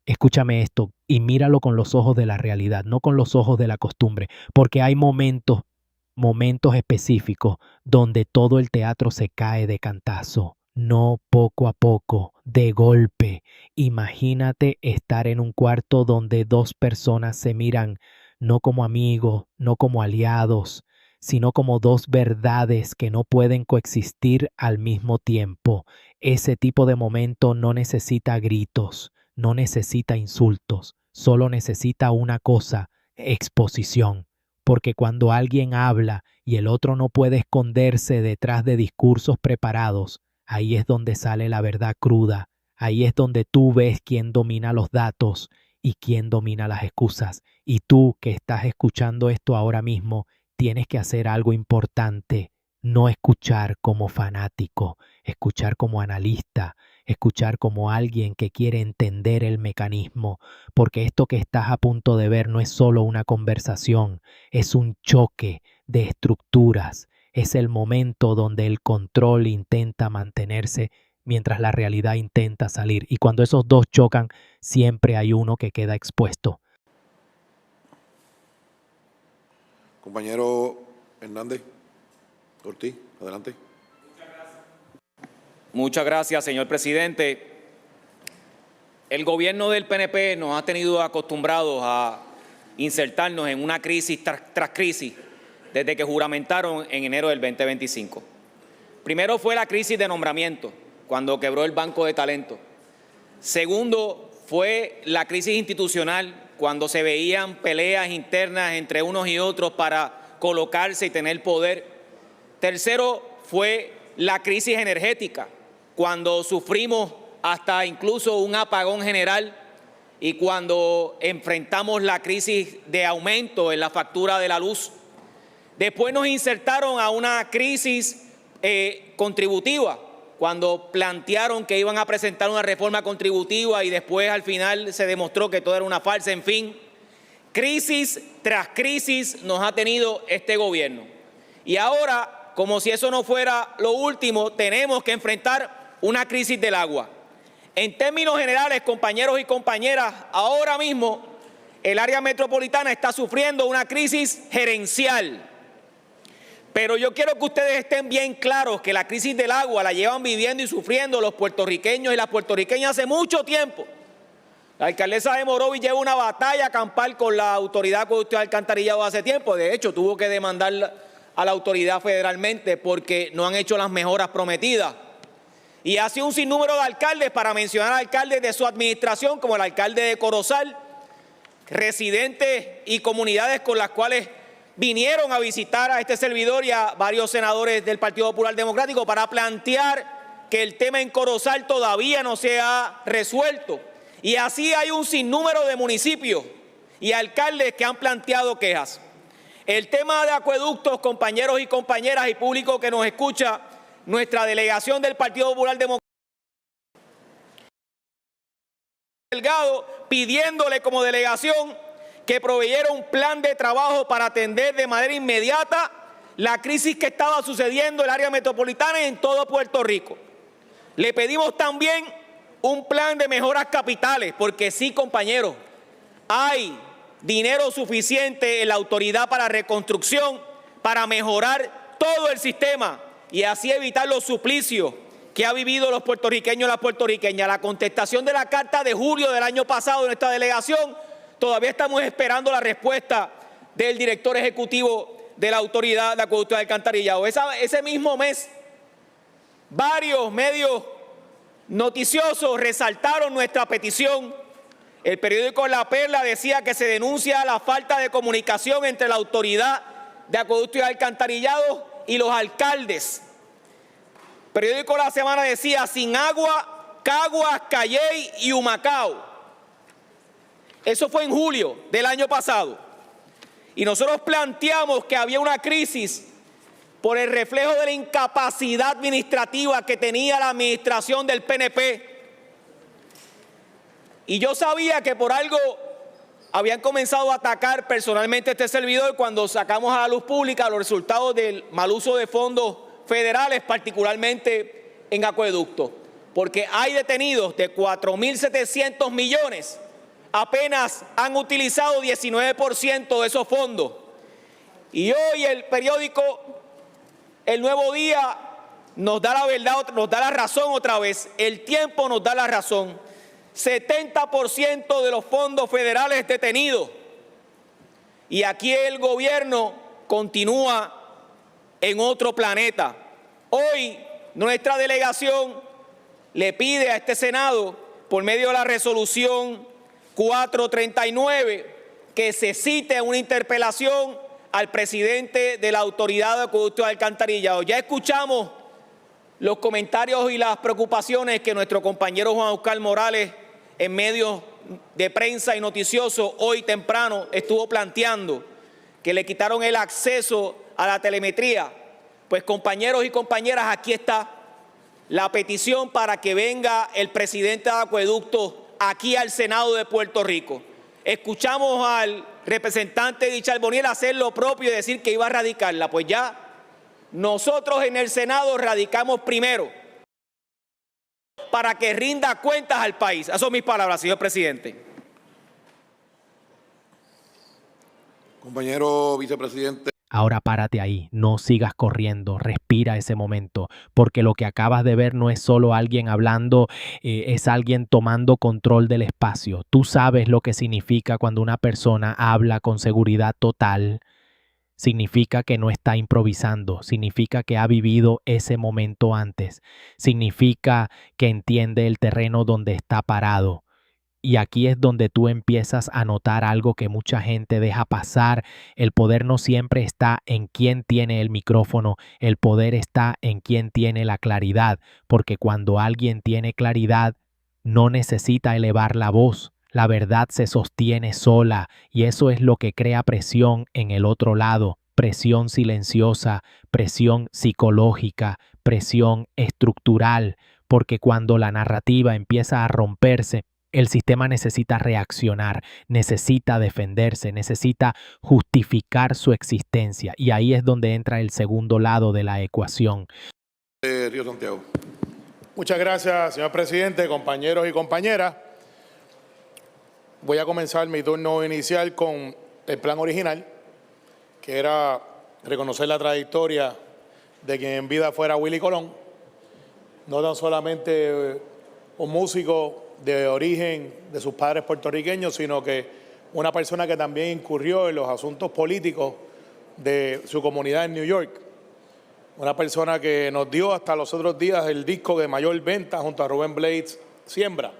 Escúchame esto y míralo con los ojos de la realidad, no con los ojos de la costumbre, porque hay momentos específicos donde todo el teatro se cae de cantazo, no poco a poco, de golpe. Imagínate estar en un cuarto donde dos personas se miran no como amigos, no como aliados, sino como dos verdades que no pueden coexistir al mismo tiempo. Ese tipo de momento no necesita gritos, no necesita insultos, solo necesita una cosa: exposición. Porque cuando alguien habla y el otro no puede esconderse detrás de discursos preparados, ahí es donde sale la verdad cruda, ahí es donde tú ves quién domina los datos y quién domina las excusas. Y tú que estás escuchando esto ahora mismo, tienes que hacer algo importante: no escuchar como fanático, escuchar como analista, escuchar como alguien que quiere entender el mecanismo, porque esto que estás a punto de ver no es solo una conversación, es un choque de estructuras, es el momento donde el control intenta mantenerse mientras la realidad intenta salir. Y cuando esos dos chocan, siempre hay uno que queda expuesto. Compañero Hernández Ortiz, adelante. Muchas gracias, señor presidente. El gobierno del PNP nos ha tenido acostumbrados a insertarnos en una crisis tras crisis desde que juramentaron en enero del 2025. Primero fue la crisis de nombramiento, cuando quebró el Banco de Talento. Segundo fue la crisis institucional, cuando se veían peleas internas entre unos y otros para colocarse y tener poder. Tercero fue la crisis energética, cuando sufrimos hasta incluso un apagón general y cuando enfrentamos la crisis de aumento en la factura de la luz. Después nos insertaron a una crisis contributiva, cuando plantearon que iban a presentar una reforma contributiva y después al final se demostró que todo era una farsa. En fin, crisis tras crisis nos ha tenido este gobierno. Y ahora, como si eso no fuera lo último, tenemos que enfrentar una crisis del agua. En términos generales, compañeros y compañeras, ahora mismo el área metropolitana está sufriendo una crisis gerencial. Pero yo quiero que ustedes estén bien claros que la crisis del agua la llevan viviendo y sufriendo los puertorriqueños y las puertorriqueñas hace mucho tiempo. La alcaldesa de Morovis lleva una batalla campal con la autoridad de acueducto y alcantarillado hace tiempo. De hecho, tuvo que demandar a la autoridad federalmente porque no han hecho las mejoras prometidas. Y ha sido un sinnúmero de alcaldes, para mencionar alcaldes de su administración, como el alcalde de Corozal, residentes y comunidades con las cuales vinieron a visitar a este servidor y a varios senadores del Partido Popular Democrático para plantear que el tema en Corozal todavía no se ha resuelto. Y así hay un sinnúmero de municipios y alcaldes que han planteado quejas. El tema de acueductos, compañeros y compañeras y público que nos escucha, nuestra delegación del Partido Popular Democrático Delgado, pidiéndole como delegación que proveyera un plan de trabajo para atender de manera inmediata la crisis que estaba sucediendo en el área metropolitana y en todo Puerto Rico. Le pedimos también un plan de mejoras capitales, porque sí, compañeros, hay dinero suficiente en la Autoridad para Reconstrucción para mejorar todo el sistema y así evitar los suplicios que ha vivido los puertorriqueños y las puertorriqueñas. La contestación de la carta de julio del año pasado de nuestra delegación, todavía estamos esperando la respuesta del director ejecutivo de la Autoridad de Acueducto y Alcantarillado. Ese mismo mes, varios medios noticiosos resaltaron nuestra petición. El periódico La Perla decía que se denuncia la falta de comunicación entre la Autoridad de Acueducto y Alcantarillado y los alcaldes. El periódico La Semana decía: sin agua, Caguas, Calley y Humacao. Eso fue en julio del año pasado. Y nosotros planteamos que había una crisis por el reflejo de la incapacidad administrativa que tenía la administración del PNP. Y yo sabía que por algo habían comenzado a atacar personalmente a este servidor cuando sacamos a la luz pública los resultados del mal uso de fondos federales, particularmente en acueductos. Porque hay detenidos de 4.700 millones apenas han utilizado 19% de esos fondos. Y hoy el periódico El Nuevo Día nos da la verdad, nos da la razón otra vez. El tiempo nos da la razón. 70% de los fondos federales detenidos. Y aquí el gobierno continúa en otro planeta. Hoy nuestra delegación le pide a este Senado, por medio de la resolución 439, que se cite una interpelación al presidente de la Autoridad de Acueductos y Alcantarillados. Ya escuchamos los comentarios y las preocupaciones que nuestro compañero Juan Oscar Morales en medios de prensa y noticiosos hoy temprano estuvo planteando, que le quitaron el acceso a la telemetría. Pues compañeros y compañeras, aquí está la petición para que venga el presidente de Acueducto aquí al Senado de Puerto Rico. Escuchamos al representante de Charboniel hacer lo propio y decir que iba a radicarla. Pues ya nosotros en el Senado radicamos primero para que rinda cuentas al país. Esas son mis palabras, señor presidente. Compañero vicepresidente. Ahora párate ahí, no sigas corriendo, respira ese momento, porque lo que acabas de ver no es solo alguien hablando, es alguien tomando control del espacio. Tú sabes lo que significa cuando una persona habla con seguridad total. Significa que no está improvisando, significa que ha vivido ese momento antes, significa que entiende el terreno donde está parado. Y aquí es donde tú empiezas a notar algo que mucha gente deja pasar. El poder no siempre está en quién tiene el micrófono, el poder está en quién tiene la claridad, porque cuando alguien tiene claridad, no necesita elevar la voz. La verdad se sostiene sola y eso es lo que crea presión en el otro lado, presión silenciosa, presión psicológica, presión estructural, porque cuando la narrativa empieza a romperse, el sistema necesita reaccionar, necesita defenderse, necesita justificar su existencia y ahí es donde entra el segundo lado de la ecuación. Río Santiago. Muchas gracias, señor presidente, compañeros y compañeras. Voy a comenzar mi turno inicial con el plan original, que era reconocer la trayectoria de quien en vida fuera Willy Colón, no tan solamente un músico de origen de sus padres puertorriqueños, sino que una persona que también incurrió en los asuntos políticos de su comunidad en New York. Una persona que nos dio hasta los otros días el disco de mayor venta junto a Rubén Blades, Siembra,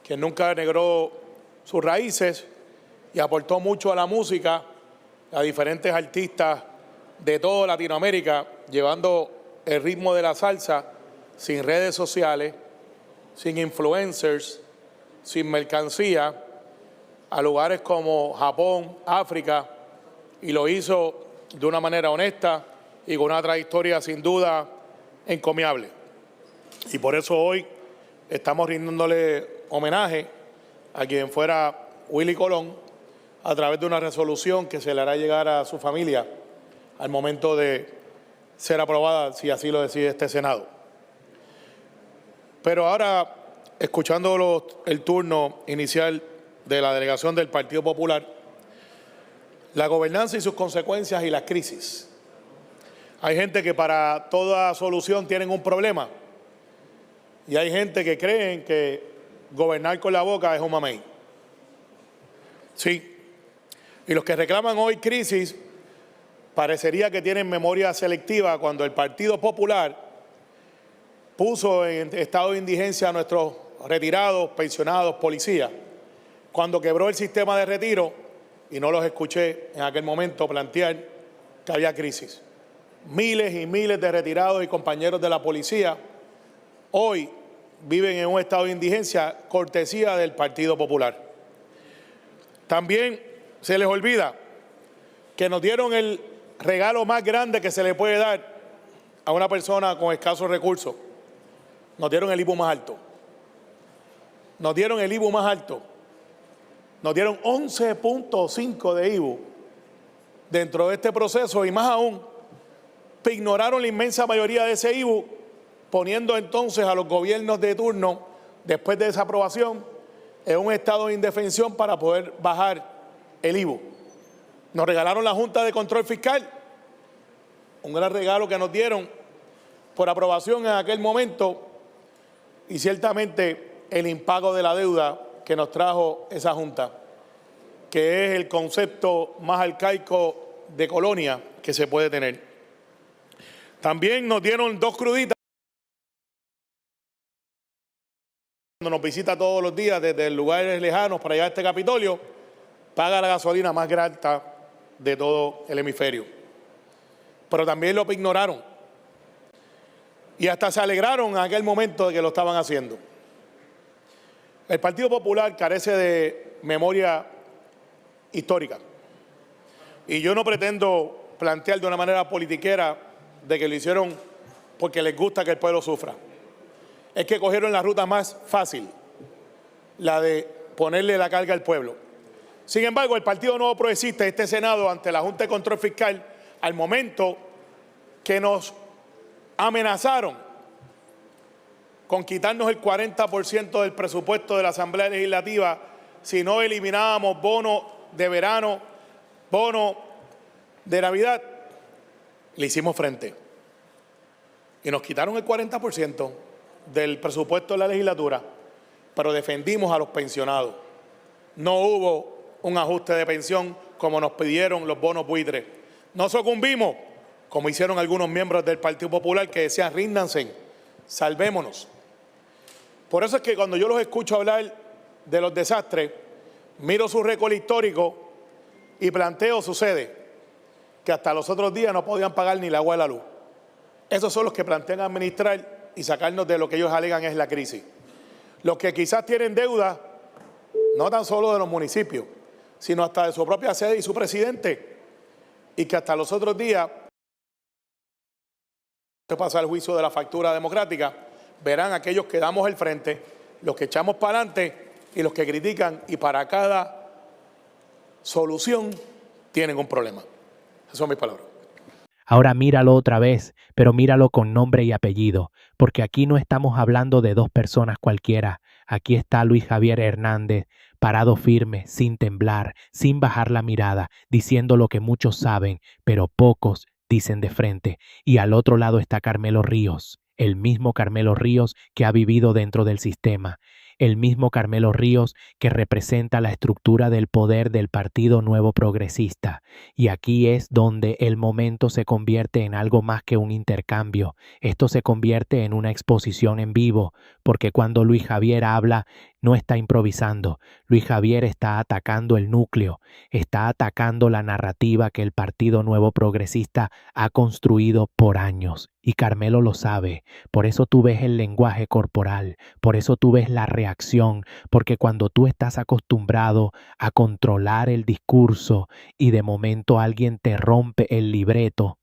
que nunca negró sus raíces y aportó mucho a la música, a diferentes artistas de toda Latinoamérica, llevando el ritmo de la salsa sin redes sociales, sin influencers, sin mercancía, a lugares como Japón, África, y lo hizo de una manera honesta y con una trayectoria sin duda encomiable. Y por eso hoy estamos rindiéndole homenaje a quien fuera Willy Colón a través de una resolución que se le hará llegar a su familia al momento de ser aprobada, si así lo decide este Senado. Pero ahora, escuchando el turno inicial de la delegación del Partido Popular, la gobernanza y sus consecuencias y las crisis. Hay gente que para toda solución tienen un problema y hay gente que creen que gobernar con la boca es un mamey. Sí, y los que reclaman hoy crisis parecería que tienen memoria selectiva cuando el Partido Popular puso en estado de indigencia a nuestros retirados, pensionados, policías, cuando quebró el sistema de retiro, y no los escuché en aquel momento plantear que había crisis. Miles y miles de retirados y compañeros de la policía hoy viven en un estado de indigencia cortesía del Partido Popular. También se les olvida que nos dieron el regalo más grande que se le puede dar a una persona con escasos recursos. Nos dieron el IBU más alto. Nos dieron el IBU más alto. Nos dieron 11.5 de IBU dentro de este proceso y más aún, ignoraron la inmensa mayoría de ese IBU, poniendo entonces a los gobiernos de turno, después de esa aprobación, en un estado de indefensión para poder bajar el IVU. Nos regalaron la Junta de Control Fiscal, un gran regalo que nos dieron por aprobación en aquel momento y ciertamente el impago de la deuda que nos trajo esa Junta, que es el concepto más arcaico de colonia que se puede tener. También nos dieron 2 cruditas. Cuando nos visita todos los días desde lugares lejanos para llegar a este Capitolio, paga la gasolina más grata de todo el hemisferio. Pero también lo ignoraron. Y hasta se alegraron en aquel momento de que lo estaban haciendo. El Partido Popular carece de memoria histórica. Y yo no pretendo plantear de una manera politiquera de que lo hicieron porque les gusta que el pueblo sufra. Es que cogieron la ruta más fácil, la de ponerle la carga al pueblo. Sin embargo, el Partido Nuevo Progresista, este Senado, ante la Junta de Control Fiscal, al momento que nos amenazaron con quitarnos el 40% del presupuesto de la Asamblea Legislativa si no eliminábamos bono de verano, bono de Navidad, le hicimos frente. Y nos quitaron el 40% del presupuesto de la legislatura, pero defendimos a los pensionados. No hubo un ajuste de pensión como nos pidieron los bonos buitres. No sucumbimos, como hicieron algunos miembros del Partido Popular que decían, ríndanse, salvémonos. Por eso es que cuando yo los escucho hablar de los desastres, miro su récord histórico y planteo, sucede, que hasta los otros días no podían pagar ni el agua y la luz. Esos son los que plantean administrar y sacarnos de lo que ellos alegan es la crisis. Los que quizás tienen deuda, no tan solo de los municipios, sino hasta de su propia sede y su presidente, y que hasta los otros días, que pasa el juicio de la factura democrática, verán aquellos que damos el frente, los que echamos para adelante y los que critican, y para cada solución tienen un problema. Esas son mis palabras. Ahora míralo otra vez, pero míralo con nombre y apellido, porque aquí no estamos hablando de 2 personas cualquiera. Aquí está Luis Javier Hernández, parado firme, sin temblar, sin bajar la mirada, diciendo lo que muchos saben, pero pocos dicen de frente. Y al otro lado está Carmelo Ríos, el mismo Carmelo Ríos que ha vivido dentro del sistema. El mismo Carmelo Ríos que representa la estructura del poder del Partido Nuevo Progresista. Y aquí es donde el momento se convierte en algo más que un intercambio. Esto se convierte en una exposición en vivo, porque cuando Luis Javier habla, no está improvisando. Luis Javier está atacando el núcleo, está atacando la narrativa que el Partido Nuevo Progresista ha construido por años. Y Carmelo lo sabe. Por eso tú ves el lenguaje corporal, por eso tú ves la reacción, porque cuando tú estás acostumbrado a controlar el discurso y de momento alguien te rompe el libreto,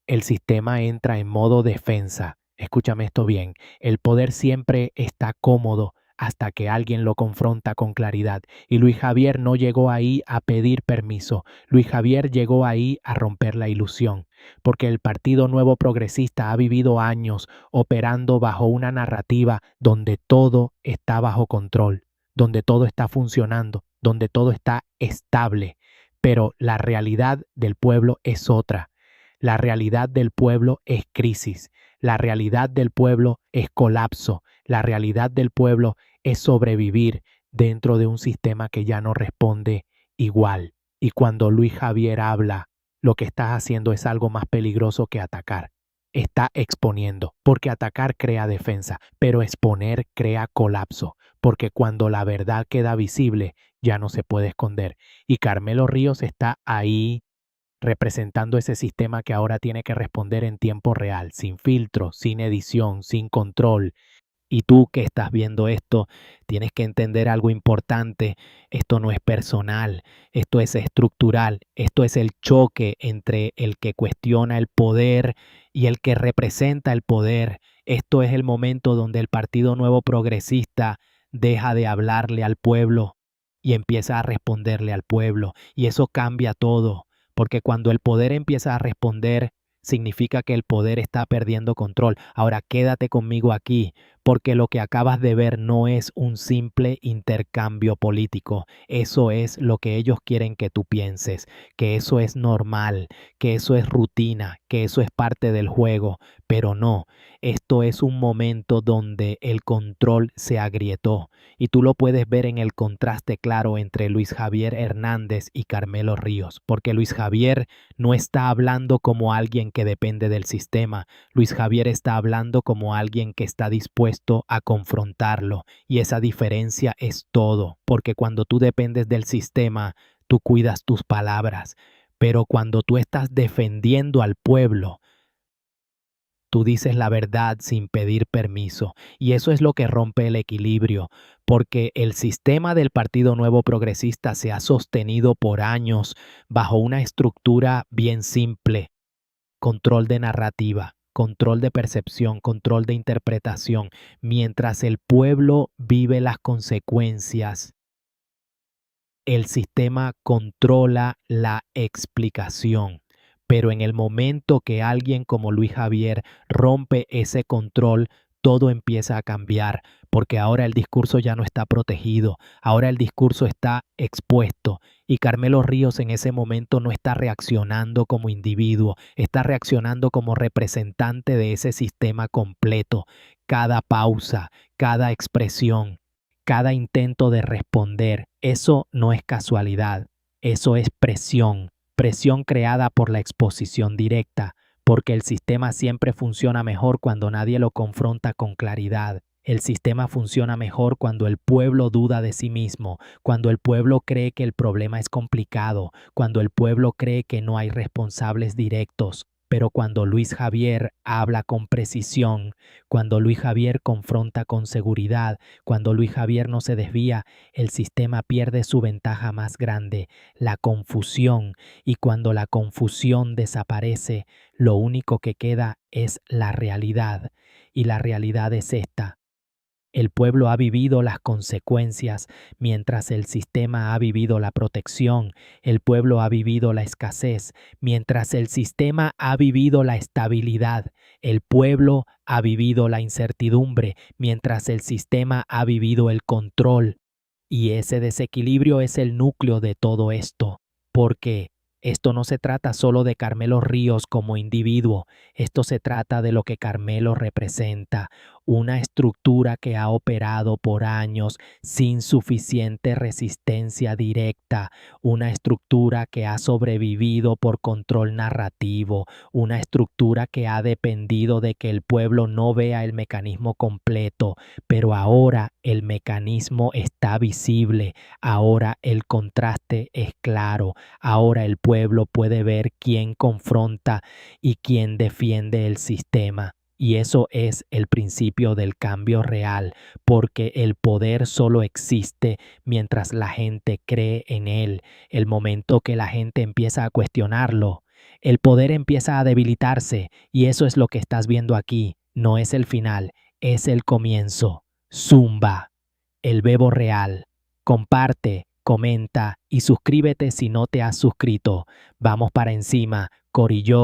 el sistema entra en modo defensa. Escúchame esto bien, el poder siempre está cómodo hasta que alguien lo confronta con claridad. Y Luis Javier no llegó ahí a pedir permiso. Luis Javier llegó ahí a romper la ilusión, porque el Partido Nuevo Progresista ha vivido años operando bajo una narrativa donde todo está bajo control, donde todo está funcionando, donde todo está estable. Pero la realidad del pueblo es otra. La realidad del pueblo es crisis. La realidad del pueblo es colapso. La realidad del pueblo es sobrevivir dentro de un sistema que ya no responde igual. Y cuando Luis Javier habla, lo que estás haciendo es algo más peligroso que atacar. Está exponiendo, porque atacar crea defensa, pero exponer crea colapso, porque cuando la verdad queda visible, ya no se puede esconder. Y Carmelo Ríos está ahí representando ese sistema que ahora tiene que responder en tiempo real, sin filtro, sin edición, sin control. Y tú que estás viendo esto, tienes que entender algo importante. Esto no es personal, esto es estructural. Esto es el choque entre el que cuestiona el poder y el que representa el poder. Esto es el momento donde el Partido Nuevo Progresista deja de hablarle al pueblo y empieza a responderle al pueblo. Y eso cambia todo, porque cuando el poder empieza a responder significa que el poder está perdiendo control. Ahora quédate conmigo aquí, porque lo que acabas de ver no es un simple intercambio político. Eso es lo que ellos quieren que tú pienses, que eso es normal, que eso es rutina, que eso es parte del juego, pero no. Esto es un momento donde el control se agrietó y tú lo puedes ver en el contraste claro entre Luis Javier Hernández y Carmelo Ríos, porque Luis Javier no está hablando como alguien que depende del sistema. Luis Javier está hablando como alguien que está dispuesto a confrontarlo y esa diferencia es todo, porque cuando tú dependes del sistema, tú cuidas tus palabras, pero cuando tú estás defendiendo al pueblo, tú dices la verdad sin pedir permiso y eso es lo que rompe el equilibrio, porque el sistema del Partido Nuevo Progresista se ha sostenido por años bajo una estructura bien simple: control de narrativa, control de percepción, control de interpretación, mientras el pueblo vive las consecuencias. El sistema controla la explicación, pero en el momento que alguien como Luis Javier rompe ese control, todo empieza a cambiar, porque ahora el discurso ya no está protegido, ahora el discurso está expuesto y Carmelo Ríos en ese momento no está reaccionando como individuo, está reaccionando como representante de ese sistema completo. Cada pausa, cada expresión, cada intento de responder, eso no es casualidad, eso es presión, presión creada por la exposición directa, porque el sistema siempre funciona mejor cuando nadie lo confronta con claridad. El sistema funciona mejor cuando el pueblo duda de sí mismo, cuando el pueblo cree que el problema es complicado, cuando el pueblo cree que no hay responsables directos. Pero cuando Luis Javier habla con precisión, cuando Luis Javier confronta con seguridad, cuando Luis Javier no se desvía, el sistema pierde su ventaja más grande, la confusión. Y cuando la confusión desaparece, lo único que queda es la realidad. Y la realidad es esta: el pueblo ha vivido las consecuencias mientras el sistema ha vivido la protección. El pueblo ha vivido la escasez mientras el sistema ha vivido la estabilidad. El pueblo ha vivido la incertidumbre mientras el sistema ha vivido el control. Y ese desequilibrio es el núcleo de todo esto, porque esto no se trata solo de Carmelo Ríos como individuo, esto se trata de lo que Carmelo representa, una estructura que ha operado por años sin suficiente resistencia directa, una estructura que ha sobrevivido por control narrativo, una estructura que ha dependido de que el pueblo no vea el mecanismo completo, pero ahora el mecanismo está visible, ahora el contraste es claro, ahora el pueblo puede ver quién confronta y quién defiende el sistema. Y eso es el principio del cambio real, porque el poder solo existe mientras la gente cree en él. El momento que la gente empieza a cuestionarlo, el poder empieza a debilitarse, y eso es lo que estás viendo aquí. No es el final, es el comienzo. Zumba, el bebo real. Comparte, comenta y suscríbete si no te has suscrito. Vamos para encima, Corillo.